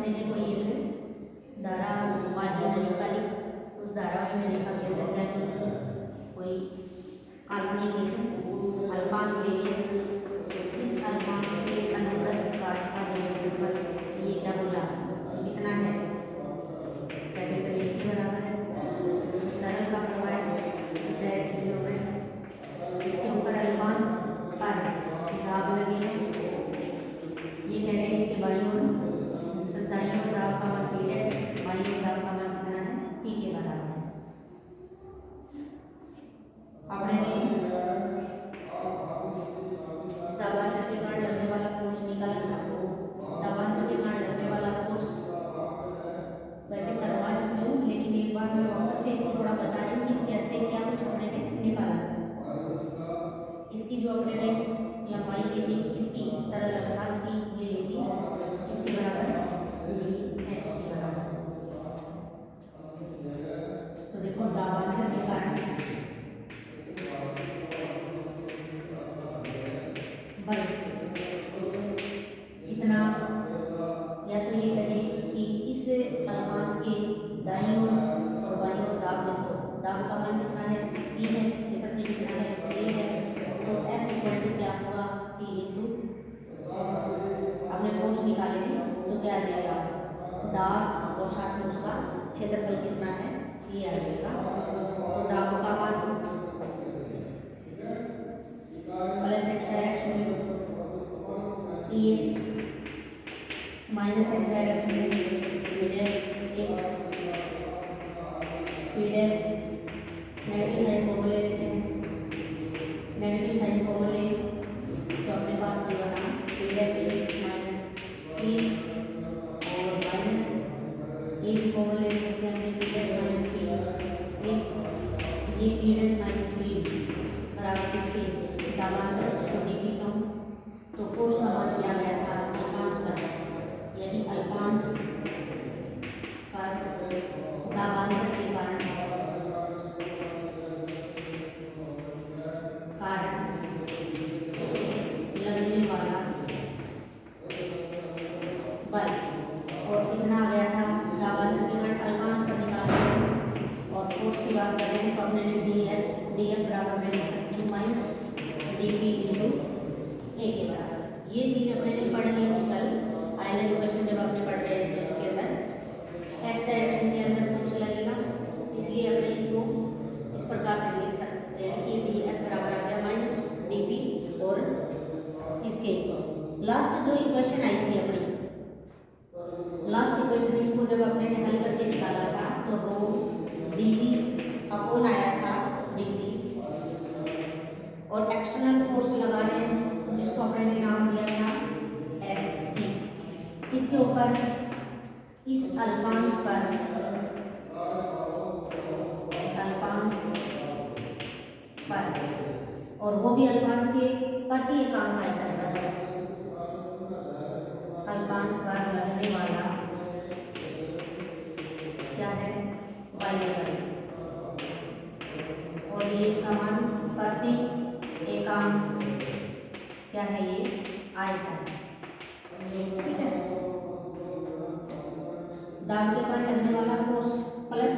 अपने ने कोई एक धारावाही नलिका ली, उस धारावाही नलिका के अंदर क्या की, कोई काल्पनिक एक अल्पांश ले लिया। इस अल्पांश के अनुप्रस्थ काट का जो क्षेत्रफल, ये क्या बोला, कितना है, कैपिटल ए के बराबर है। तरल का प्रवाह डायरेक्शन में, इसके ऊपर अल्पांश पर दाब लगे हैं। ये कह रहे हैं इसके बाईं ओर दाब का मान पी डैश, बाईं ओर दाब का मान कितना है, पी के बराबर है। अपने ने दाबांतर के कारण लगने वाला फोर्स निकाला था। दाबांतर के कारण लगने वाला फोर्स वैसे करवा चुकी हूँ, लेकिन एक बार मैं वापस से इसको थोड़ा बता रही हूँ कि कैसे क्या कुछ अपने ने निकाला था। इसकी जो अपने ने लंबाई ली थी, इसकी तरल अल्पांश की ये ली थी, इसके बराबर x के बराबर। तो देखो दाबांतर के कारण बल इतना, या तो ये कहें कि इस अल्पांश के दाईं ओर और बाईं ओर दाब देखो, दाब का मान कितना है, P है, क्षेत्रफल कितना है, A है। तो F इक्वल टू क्या होगा, P इंटू, आपने फोर्स निकाले तो क्या आ जाएगा, दाब और साथ में उसका क्षेत्रफल कितना है, ये आ जाएगा। तो दाब का मान प्लस x डायरेक्शन में ये माइनस x डायरेक्शन में p डैश नेगेटिव साइन फॉर्मूले लेते हैं। नेगेटिव साइन फॉर्मूले तो अपने पास ये बना p dash a minus p और माइनस ये भी फॉर्मूले ले सकते हैं अपने p डैश माइनस p, ये p डैश माइनस p बराबर इसके दाबांतर इसको dp कहूँ। तो फोर्स का मान क्या गया था, अल्पांश पर, यानी अल्पांश पर दाबांतर के कारण लगने वाला बल, और कितना आ गया था, दाबांतर के कारण अल्पांश पर निकाला। और फोर्स की बात करें तो अपने df बराबर मैं लिख सकती हूँ माइनस dp इंटू a के बराबर। ये चीज़ अपने ने पढ़ ली थी कल आइलैंड क्वेश्चन जब आपने पढ़ रहे हैं, तो इसके अंदर x डायरेक्शन के अंदर फोर्स लगेगा, इसलिए अपने इसको इस प्रकार से लिख सकते हैं कि df बराबर आ गया माइनस dp। और इसके लास्ट जो इक्वेशन आई थी अपनी, लास्ट इक्वेशन इसको जब अपने ने हल करके निकाला था तो रो dv अपॉन आया था dp, और एक्सटर्नल फोर्स लगा रहे हैं जिसको अपने ने नाम दिया था F, इसके ऊपर इस अल्पांश पर, और वो भी अल्पांश के प्रति एकांक आयतन पर, अल्पांश पर लगने वाला क्या है, y बल, और ये इसका मान प्रति एकांक क्या है, ये आयतन, ठीक है। दाब के कारण लगने वाला फोर्स प्लस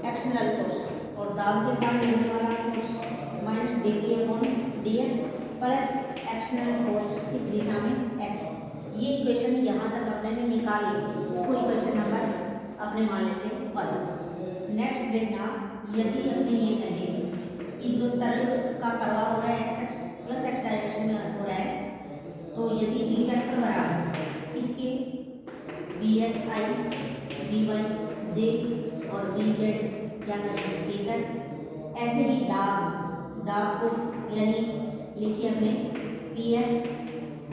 एक्सटर्नल फोर्स, और दाब के कारण लगने वाला force minus dp upon dx plus external force इस दिशा में x। ये इक्वेशन यहाँ तक अपने ने निकाल ली, इसको इक्वेशन नंबर अपने मान लेते हैं 1। नेक्स्ट देखना, यदि अपने ये कहें कि जो तरल का प्रवाह हो रहा है x प्लस x डायरेक्शन में हो रहा है, तो यदि v वेक्टर बराबर इसके vxi vyj और vz क्या करेंगे, ठीक है। ऐसे ही दाब को यानी लिखिए हमने px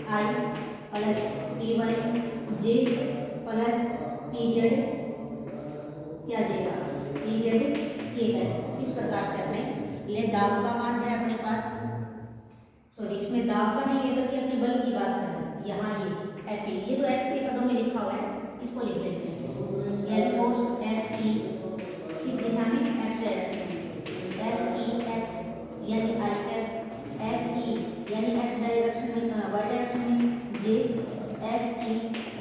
i plus py j plus pz क्या देगा, pz k कर, इस प्रकार से अपने ले दाब का मान है अपने पास, सॉरी इसमें दाब का नहीं लेकर के अपने बल की बात करें, यहाँ ये F ये तो x के पदों में लिखा हुआ है, इसको लिख लेते हैं, यानी फोर्स F e किस दिशा में, x डायरेक्शन में, F e x यानी I F, F e यानी x डायरेक्शन में, y डायरेक्शन में, j एफ ई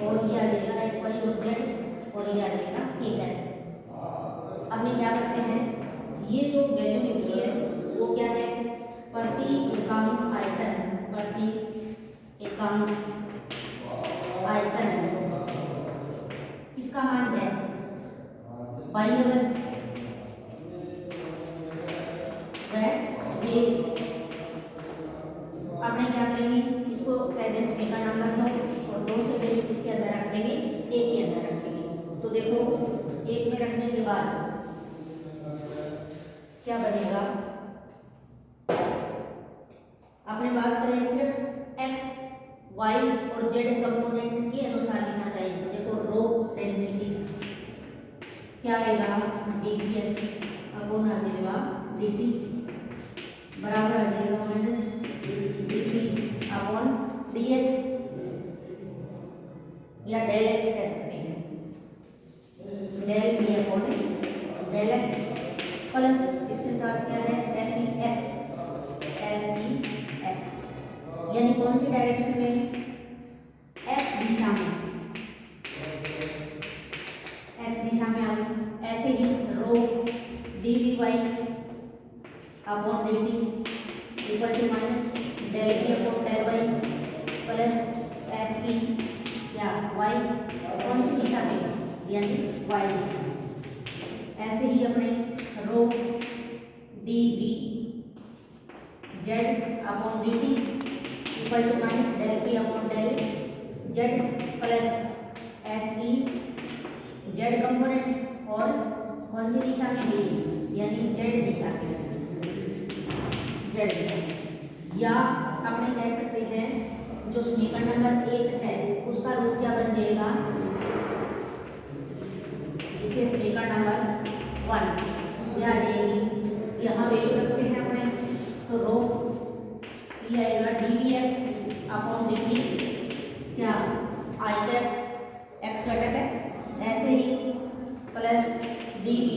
और ये आ जाएगा एक्स वाई और जेड और ये आ जाएगा ए जेड। अब मैं क्या करते हैं, ये जो वैल्यू लिखी है वो क्या है, प्रति एकांक आयतन, प्रति एकांक आयतन इसका मान है बाई अगर ये आपने क्या करेंगे, इसको कह दें स्पीकर नंबर 2 और 2 से वैल्यू किसके अंदर रख देंगे, एक के अंदर रखेंगे। तो देखो एक में रखने के बाद क्या बनेगा, आपने बात करें सिर्फ एक्स वाई और जेड कंपोनेंट के अनुसार लिखना चाहिए। देखो रो डेंसिटी क्या आएगा, dpx अपॉन आ जाएगा dt बराबर आ जाएगा माइनस dp अपॉन dx या डेल x कह सकते हैं, del p upon del x plus इसके साथ क्या है lpx, यानी कौन सी डायरेक्शन में, x दिशा में, x दिशा में आ गई। ऐसे ही rho dvy upon dt equal to minus del p upon del y plus F E या y कौन सी दिशा में, यानी y दिशा में। ऐसे ही अपने rho dv z upon dt equal to minus del p upon del z plus F E Z component और कौन सी दिशा में है, यानी जेड दिशा के, जेड दिशा में। या अपने कह सकते हैं जो समीकरण नंबर 1 है उसका रूप क्या बन जाएगा, जिसे समीकरण नंबर 1 आ जाएगी। यहाँ वैल्यू रखते हैं अपने, तो रो ये आएगा dvx अपॉन dt क्या आई कैप एक्स घटक है, ऐसे ही plus dv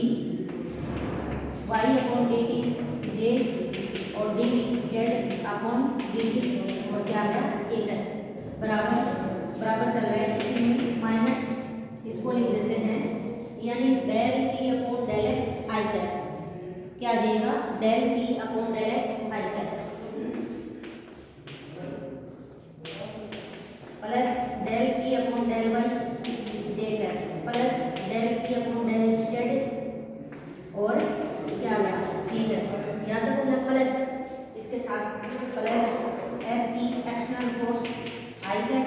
y upon dt j और dv z अपॉन dt और क्या आ गया एक है बराबर बराबर चल रहा है, इसमें माइनस इसको लिख देते हैं, यानी del p upon del x i cap क्या आ जाएगा, del p upon del x i cap plus del p upon del y j cap plus del p upon del z और क्या आ गया ठीक है, याद रखना प्लस इसके साथ plus F E external force i cap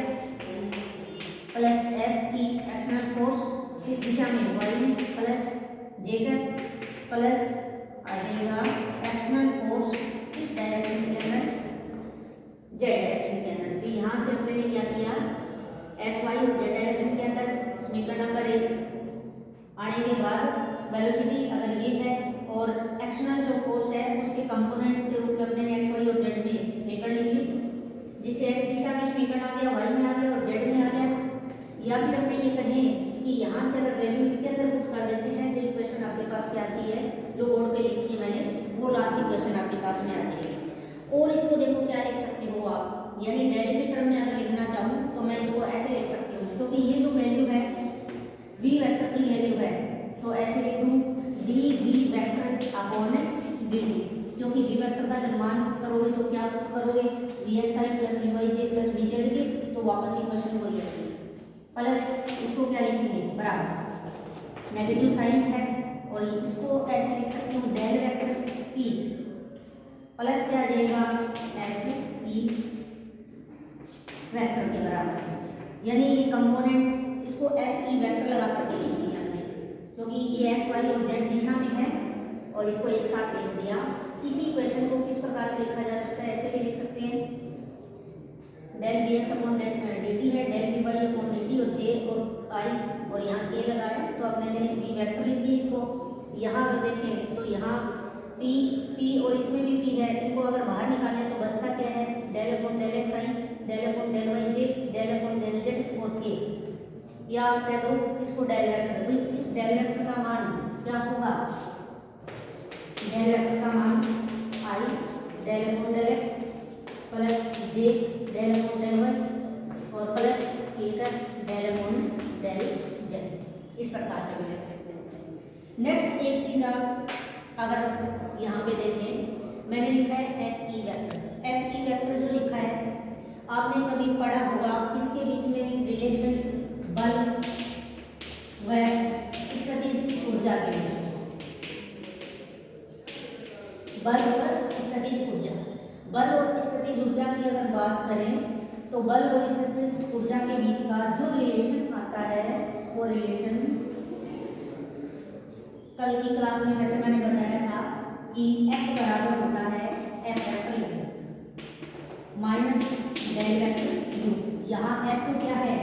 plus F E external force इस दिशा में Y plus J cap plus आ जाएगा एक्सटर्नल फोर्स इस डायरेक्शन के अंदर जेड डायरेक्शन के अंदर। तो यहाँ से हमने क्या किया, एक्स वाई और जेड डायरेक्शन के अंदर समीकरण नंबर 1 आने के बाद वेलोसिटी अगर ये है और एक्सटर्नल जो फोर्स है उसके कंपोनेंट्स के रूप में अपने एक्स वाई और जेड में समीकरण लिख ली, जिससे एक्स दिशा में समीकरण आ गया, वाई में आ गया और जेड में आ गया। या फिर हमने ये कहें कि यहाँ से अगर वैल्यू इसके अंदर पुट कर देते हैं तो इक्वेशन आपके पास क्या आती है, जो बोर्ड पे लिखी है मैंने, वो लास्ट इक्वेशन आपके पास में आ जाएगी। और इसको देखो क्या लिख सकते हो आप, यानी डेल के टर्म में अगर लिखना चाहूँ तो मैं इसको ऐसे लिख सकती हूँ, क्योंकि ये जो वैल्यू है v वेक्टर की वैल्यू है, तो ऐसे लिख दूँ dv वेक्टर अपॉन dt, क्योंकि v वेक्टर का जब मान करोगे तो क्या करोगे, vxi plus vyj plus vz की, तो वापस इक्वेशन वही आएगी। प्लस इसको क्या लिखेंगे बराबर, नेगेटिव साइन है और इसको ऐसे लिख सकते हो डेल वेक्टर p प्लस क्या आ जाएगा एफ ई वेक्टर के बराबर, यानी ये कंपोनेंट इसको एफ ई वेक्टर लगा करके लिखेंगे हमने, क्योंकि ये एक्स वाई और जेड दिशा में है और इसको एक साथ लिख दिया। इसी इक्वेशन को किस प्रकार से लिखा जा सकता है, ऐसे भी लिख सकते हैं, del B X upon D T है, del B Y upon D T और जे और आई और यहाँ के लगाए तो अपने ने बी वेक्टर लिख दिया इसको। यहाँ जो देखें तो यहाँ पी पी और इसमें भी पी है, इनको अगर बाहर निकालें तो बचता क्या है, डेल अपॉन डेल एक्स आई, डेल अपॉन डेल वाई जे, डेल अपॉन डेल जेड और के, या कह दो इसको डेल वेक्टर। तो इस डेल वेक्टर का मान क्या होगा, डेल वेक्टर का मान i del upon del X plus J del upon del Y और plus K del upon del Z. इस प्रकार से भी लिख सकते हैं। नेक्स्ट एक चीज आप अगर यहाँ पे देखें, मैंने लिखा है F E vector. F E vector जो लिखा है आपने कभी पढ़ा होगा, इसके बीच में रिलेशन बल व स्थितिज ऊर्जा के बीच में, बल और स्थितिज ऊर्जा। बल और स्थितिज ऊर्जा की अगर बात करें तो बल और स्थितिज ऊर्जा के बीच का जो रिलेशन आता है वो रिलेशन कल की क्लास में वैसे मैंने बताया था कि F बराबर होता है F vector U minus del vector U। यहाँ F तो क्या है,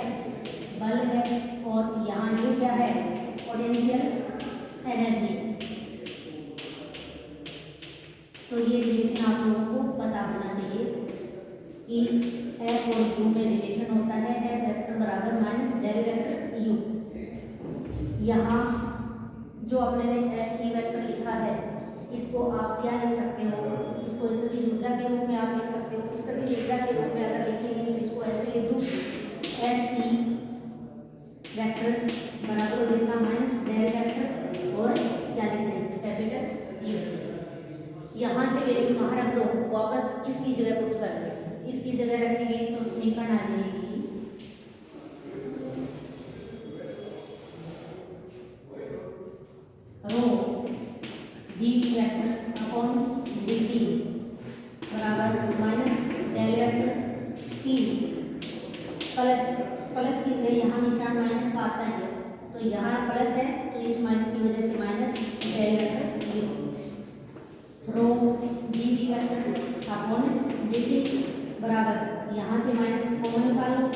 बल है, और यहाँ U क्या है, पोटेंशियल एनर्जी। तो ये रिलेशन आप लोगों को पता होना चाहिए कि F और U में रिलेशन होता है F वेक्टर बराबर माइनस डेल वेक्टर U। यहाँ जो अपने ने एफ ई वेक्टर लिखा है इसको आप क्या लिख सकते हो, इसको स्थितिज ऊर्जा के रूप में आप लिख सकते हो। स्थितिज ऊर्जा के रूप में अगर लिखेंगे तो इसको ऐसे लिख दूँ, एफ ई वेक्टर बराबर हो जाएगा माइनस डेल वेक्टर और क्या लिख दें, कैपिटल यू। यहाँ से वैल्यू वहाँ रख दो, वापस इसकी जगह पुट कर दो। इसकी जगह रखेंगे तो समीकरण आ जाएगी rho D vector upon D T बराबर minus del vector P plus की जगह यहाँ निशान माइनस का आता है, तो यहाँ प्लस है तो इस माइनस की वजह से minus del vector U. Rho D V vector upon D T बराबर यहाँ से माइनस कॉमन निकालो,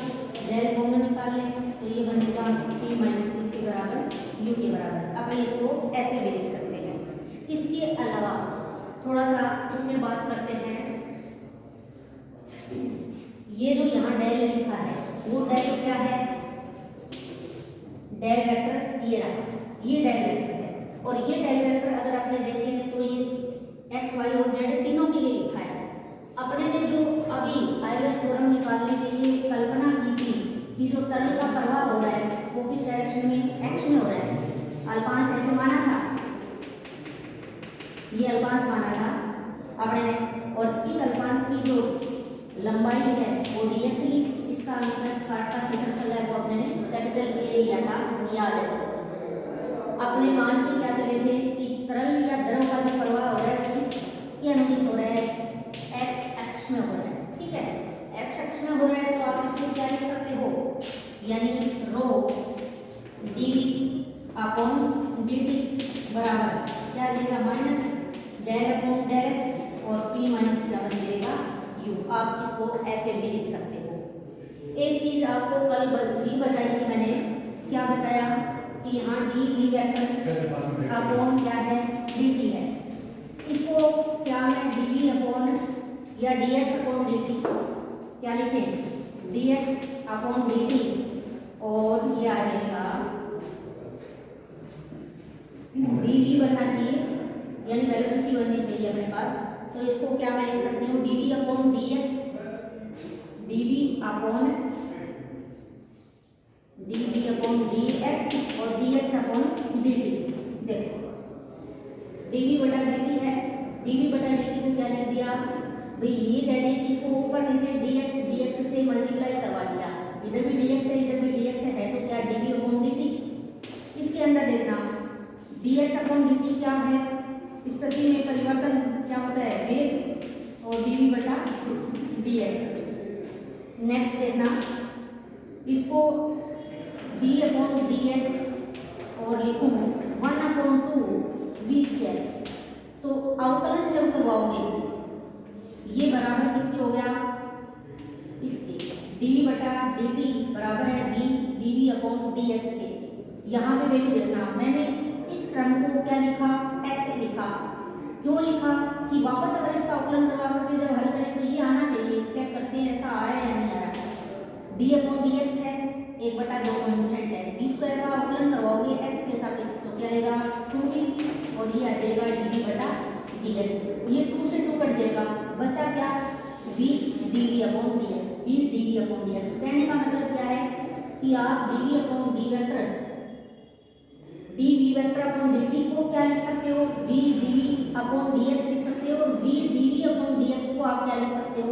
डेल कॉमन निकाले तो ये बनेगा टी माइनस किसके बराबर, यू के बराबर। अपने इसको ऐसे भी लिख सकते हैं। इसके अलावा थोड़ा सा इसमें बात करते हैं, ये जो यहाँ डेल लिखा है वो डेल क्या है, डेल वेक्टर ये रहा, ये डेल वेक्टर है। और ये डेल वेक्टर अगर आपने देखें तो ये एक्स वाई और जेड तीनों के लिए लिखा है। अपने ने जो अभी आयलर थ्योरम निकालने के लिए कल्पना की थी कि जो तरल का प्रवाह हो रहा है वो किस डायरेक्शन में, एक्स में हो रहा है, अल्पांश ऐसे माना था, ये अल्पांश माना था आपने ने, और इस अल्पांश की जो लंबाई है वो dx ली, इसका अनुप्रस्थ काट का क्षेत्रफल है वो अपने ने कैपिटल A लिया था, याद है। अपने मान के क्या चले थे कि तरल या द्रव का जो प्रवाह हो रहा है वो किसके अनुदिश हो रहा है, x अक्ष में हो रहा है, ठीक है। x अक्ष में हो रहा है तो आप इसको क्या लिख सकते हो, यानी रो dv अपॉन dt बराबर क्या आ जाएगा, minus del upon del X और p माइनस क्या बन जाएगा, u। आप इसको ऐसे भी लिख सकते हो। एक चीज आपको कल भी बताई थी मैंने, क्या बताया कि यहाँ डी वी वेक्टर अपॉन क्या है, dt है। इसको क्या है, dv अपॉन या dx अपॉन dt क्या लिखें, dx अपॉन dt और ये आ जाएगा dv बनना चाहिए, यानी वेलोसिटी बननी चाहिए अपने पास। तो इसको क्या मैं लिख सकती हूँ, dv upon dx, dv upon dx और dx अपॉन dt। देखो dv बटा dt है, dv बटा dt को क्या लिख दिया भाई, ये कह दें कि इसको ऊपर नीचे dx से मल्टीप्लाई करवा दिया, इधर भी dx है इधर भी dx है तो क्या dv अपॉन dt। इसके अंदर देखना dx अपॉन dt क्या है, स्थिति में परिवर्तन क्या होता है, वेग, और dv बटा dx। नेक्स्ट देखना इसको d अपॉन dx और लिखूँ 1/2 v²। तो अवकलन जब करवाओगे ये बराबर किसके हो गया, इसके dv बटा dt बराबर है b dv अपॉन dx के। यहाँ पे वैल्यू देखना, मैंने इस क्रम को क्या लिखा, ऐसे लिखा, क्यों लिखा कि वापस अगर इसका अवकलन करवा करके जब हल करें तो ये आना चाहिए, चेक करते हैं ऐसा आ रहा है या नहीं आ रहा है। d अपॉन dx है, 1/2 कांस्टेंट है, b² का अवकलन करवाओगे x के सापेक्ष तो क्या आएगा 2b और ये आ जाएगा dv बटा dx। ये 2 से 2 कट जाएगा, बचा क्या, v dv upon dx, v dv upon dx। कहने का मतलब क्या है कि आप dv upon D vector dv vector upon dt को क्या लिख सकते हो, v dv अपॉन dx लिख सकते हो, और v dv अपॉन dx को आप क्या लिख सकते हो,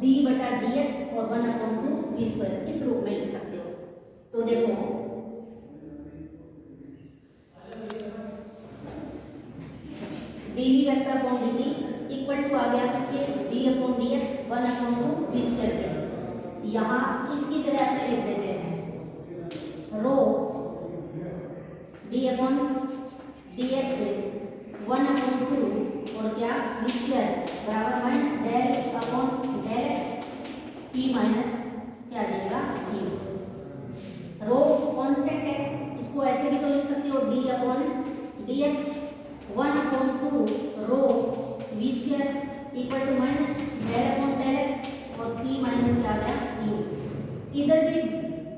d बटा dx और 1 अपॉन 2 v स्क्वायर, इस रूप में लिख सकते हो। तो देखो dv vector upon dt equal to आ गया किसके, d upon dx 1 upon 2 v square के। यहाँ इसकी जगह अपने लिख देते हैं rho d upon dx 1 upon 2 और क्या v स्क्वायर बराबर minus del upon del x p minus क्या आ जाएगा q। रो कांस्टेंट है, इसको ऐसे भी तो लिख सकते हो d upon dx 1 upon 2 rho v square equal to minus del upon del x और p माइनस क्या आ गया q। इधर भी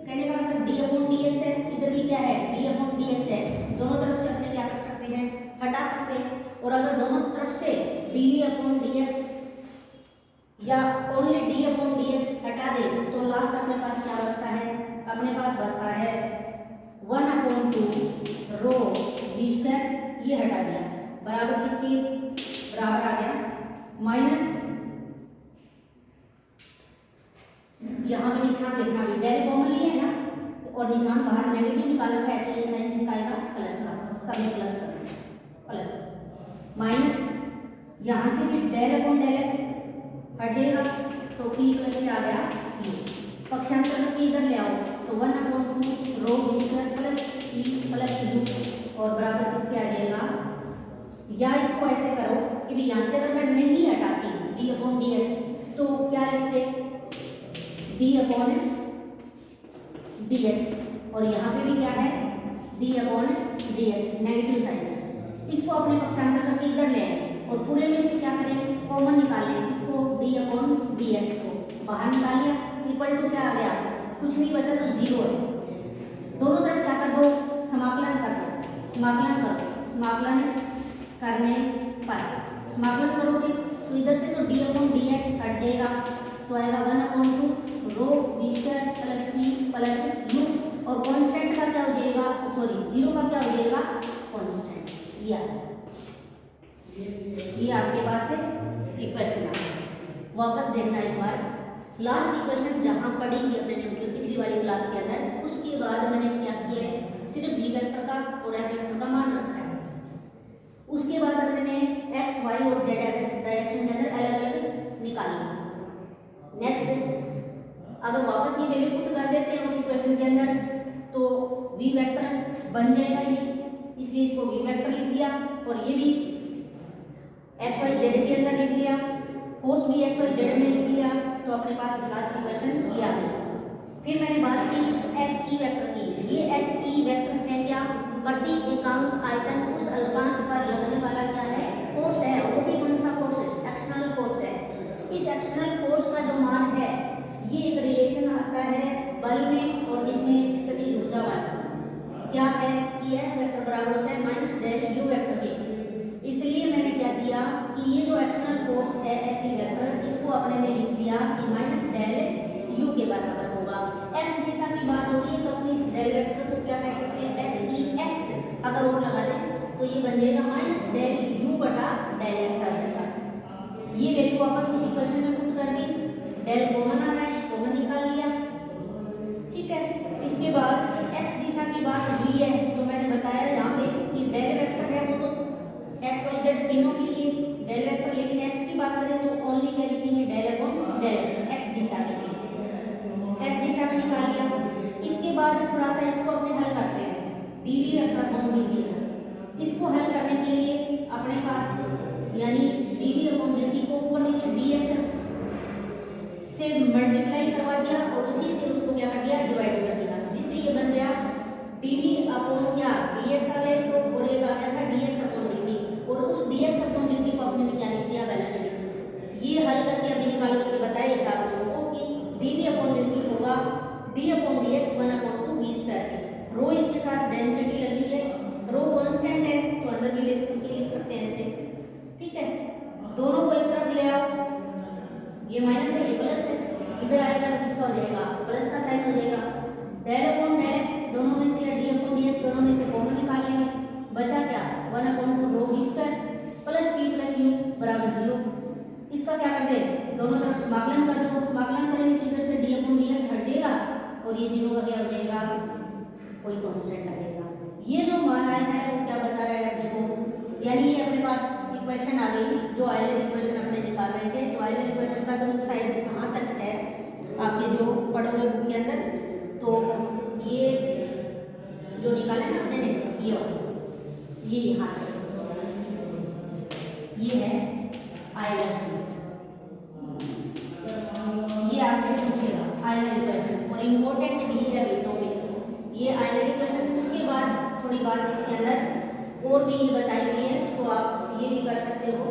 कहने का मतलब d अपॉन dx है, इधर भी क्या है d अपॉन dx है, दोनों तरफ से अपने क्या कर सकते हैं, हटा सकते हैं। और अगर दोनों तरफ से dv अपॉन dx या ओनली d अपॉन dx हटा दे तो लास्ट अपने पास क्या बचता है, अपने पास बचता है 1 अपॉन 2 रो v स्क्वायर, ये हटा दिया बराबर किसकी, बराबर आ गया माइनस, यहाँ पे निशान देखना भी डेल कॉमन लिए है ना, और निशान बाहर नेगेटिव निकाला है तो ये साइन किसका आएगा, प्लस का, सब में प्लस करना, प्लस माइनस यहाँ से भी डेल अपॉन डेल एक्स हट जाएगा तो p प्लस क्या आ गया u। पक्षांतर को इधर ले आओ तो 1 upon 2 rho v square plus p plus u और बराबर किसके आ जाएगा, या इसको ऐसे करो कि भी यहाँ से अगर मैं नहीं हटाती d अपॉन dx तो क्या लिखते d अपॉन dx और यहाँ पे भी क्या है d upon dx negative sign, इसको अपने पक्षांतर करके इधर ले आए और पूरे में से क्या करें कॉमन निकाल लें, इसको d अपॉन dx को बाहर निकाल लिया इक्वल टू क्या आ गया, कुछ नहीं बचा तो 0 है। दोनों तरफ क्या कर दो, समाकलन कर दो, समाकलन करो, समाकलन करने पर समाकलन करोगे तो इधर से तो d अपॉन dx हट जाएगा तो आएगा 1 upon 2 rho v square plus p plus u और कांस्टेंट का क्या हो जाएगा, सॉरी 0 का क्या हो जाएगा कांस्टेंट, ये आपके पास है इक्वेशन आ गया। वापस देखना एक बार लास्ट इक्वेशन जहाँ पढ़ी थी अपने ने मतलब पिछली वाली क्लास के अंदर, उसके बाद मैंने क्या किया है सिर्फ v वेक्टर का और f वेक्टर का मान रखा है। उसके बाद अपने ने x y और z डायरेक्शन के अंदर अलग अलग निकाली। नेक्स्ट अगर वापस ये वैल्यू पुट कर देते हैं उस इक्वेशन के अंदर तो v वेक्टर बन जाएगा ये, इसलिए इसको v वेक्टर लिख दिया और ये भी एक्स वाई जेड के अंदर लिख लिया, फोर्स भी एक्स वाई जेड में लिख लिया तो अपने पास लास्ट इक्वेशन ये आ गया। फिर मैंने बात की इस एफ ई वेक्टर की, ये एफ ई वेक्टर है क्या, प्रति एकांक आयतन उस अल्पांश पर लगने वाला क्या है फोर्स है, वो भी कौन सा फोर्स है, एक्सटर्नल फोर्स है। इस एक्सटर्नल फोर्स का जो मान है ये एक रिलेशन आता है बल में और इसमें स्थितिज ऊर्जा वाला, क्या है कि एफ वेक्टर बराबर होता है माइनस डेल यू वेक्टर के। इसलिए मैंने क्या किया कि ये जो एक्सटर्नल फोर्स है एफ ई वेक्टर इसको अपने ने लिख दिया कि माइनस डेल यू के बराबर होगा। एक्स दिशा की बात हो रही है तो अपनी इस डेल वेक्टर को क्या कह सकते हैं एफ ई एक्स, अगर और लगा दें तो ये बन जाएगा माइनस डेल यू बटा डेल एक्स आ जाएगा। ये वैल्यू वापस उसी क्वेश्चन में पुट कर दी, डेल कॉमन आ रहा है कॉमन निकाल लिया, ठीक है। इसके बाद एक्स दिशा की बात हुई है तो मैंने बताया यहाँ पे कि डेल वेक्टर है वो तो एक्स वाई जेड तीनों के लिए डेल वेक्टर, लेकिन एक्स की बात करें तो ओनली क्या लिखेंगे डेल अपॉन डेल एक्स दिशा के लिए, एक्स दिशा में निकाल लिया। इसके बाद थोड़ा सा इसको अपने हल करते हैं डीवी वेक्टर अपॉन dt, इसको हल करने के लिए अपने पास यानी डीवी अपॉन dt को ऊपर नीचे dx से मल्टीप्लाई करवा दिया और उसी से उसको क्या कर दिया डिवाइड कर दिया, जिससे ये बन गया dv अपॉन क्या dx आ गए तो और एक आ गया था dx अपॉन dt और उस dx अपॉन dt को अपने ने क्या लिख दिया वेलोसिटी। ये हल करके अभी निकाल करके बताइए था आप लोगों को कि dv अपॉन dt होगा d upon dx 1 upon 2 v square के, रो इसके साथ डेंसिटी लगी है, रो कांस्टेंट है तो अंदर भी लिख सकते हैं ऐसे, ठीक है। दोनों को एक तरफ ले आओ, ये माइनस है ये प्लस है, इधर आएगा तो किसका हो जाएगा प्लस का साइन हो जाएगा, डेल अपॉन डेल एक्स दोनों में से या डी अपॉन डी एक्स दोनों में से कॉमन निकाल लेंगे, बचा क्या 1 upon 2 rho V square plus P plus U बराबर 0। इसका क्या कर दे दोनों तरफ समाकलन कर दो, समाकलन करेंगे तो इधर से डी अपॉन डी एक्स हट जाएगा और ये 0 का क्या हो जाएगा कोई कांस्टेंट आ जाएगा। ये जो मान आया है वो क्या बता रहा है देखो, यानी ये अपने पास इक्वेशन आ गई जो आयलर इक्वेशन अपने निकाल रहे थे। तो आयलर इक्वेशन का जो साइज कहाँ तक है आपके जो पढ़ोगे बुक के अंदर, तो ये जो निकाला ना आपने ये यहाँ ये है आयलर से, ये आपसे पूछेगा आयलर इक्वेशन और इम्पोर्टेंट भी है अभी टॉपिक ये आयलर इक्वेशन। उसके बाद थोड़ी बात इसके अंदर और भी ये बताई हुई है तो आप ये भी कर सकते हो।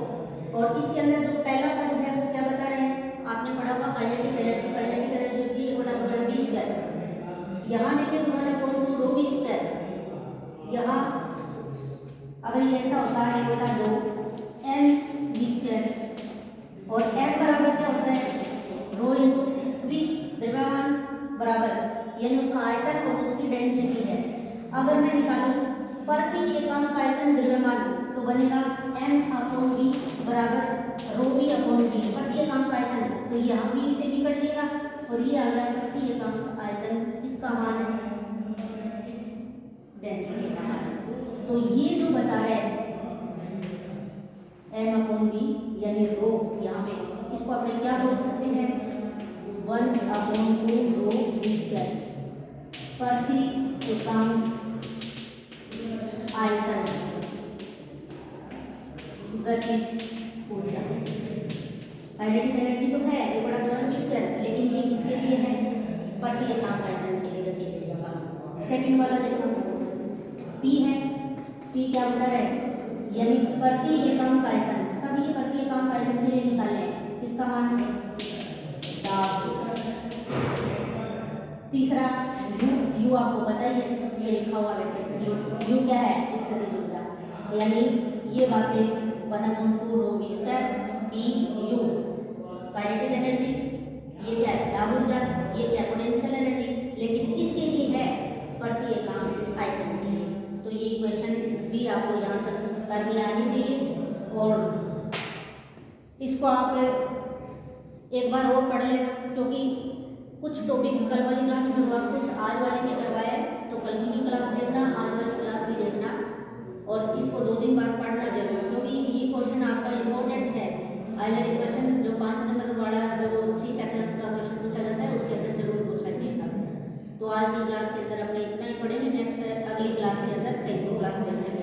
और इसके अंदर जो पहला पद है वो क्या बता रहे हैं आपने पढ़ा होगा काइनेटिक एनर्जी, काइनेटिक एनर्जी होती है 1/2 स्क्वायर। यहाँ देखिए 1/2 रो वी स्क्वायर, यहाँ अगर ये ऐसा होता है 1/2 m वी स्क्वायर और m बराबर क्या होता है रो इंटू वी द्रव्यमान बराबर यानी उसका आयतन और उसकी डेंसिटी है। अगर मैं निकालूं प्रति एकांक आयतन द्रव्यमान तो बनेगा m/v बराबर रो v अपॉन v प्रति एकांक आयतन, तो यहाँ v से भी कट जाएगा और ये आ गया प्रति एकांक आयतन, इसका मान है डेंसिटी का मान। तो ये जो बता रहा है m/v यानी रो, यहाँ पे इसको अपने क्या बोल सकते हैं 1/2 रो v स्क्वायर प्रति एकांक आयतन गतिज ऊर्जा। काइनेटिक एनर्जी तो है 1/2 स्क्वायर, लेकिन ये किसके लिए है प्रति एकांक आयतन के लिए गतिज ऊर्जा का। सेकंड वाला देखो P है, P क्या बता रहा है यानी प्रति एकांक आयतन, सभी प्रति एकांक आयतन के लिए निकाले किसका मान दाब। तीसरा U आपको पता ही है ये लिखा हुआ वैसे U क्या है स्थितिज ऊर्जा, यानी ये बातें 1/2 rho V square P U kinetic energy, ये क्या है दाब ऊर्जा, ये क्या पोटेंशियल एनर्जी, लेकिन किसके लिए है प्रति एकांक आयतन के लिए। तो ये इक्वेशन भी आपको यहाँ तक करनी आनी चाहिए और इसको आप एक बार और पढ़ लेना, क्योंकि कुछ टॉपिक कल वाली क्लास में हुआ कुछ आज वाली में करवाया है, तो कल की भी क्लास देखना आज वाली क्लास भी देखना और इसको 2-3 बार पढ़ना जरूर, क्योंकि ये क्वेश्चन आपका इम्पोर्टेंट है। आयलर इक्वेशन जो 5 नंबर वाला जो सी सेक्टर का क्वेश्चन पूछा जाता है उसके अंदर जरूर पूछा जाएगा। तो आज की क्लास के अंदर अपने इतना ही पढ़ेंगे, नेक्स्ट अगली क्लास के अंदर 3 क्लास देखने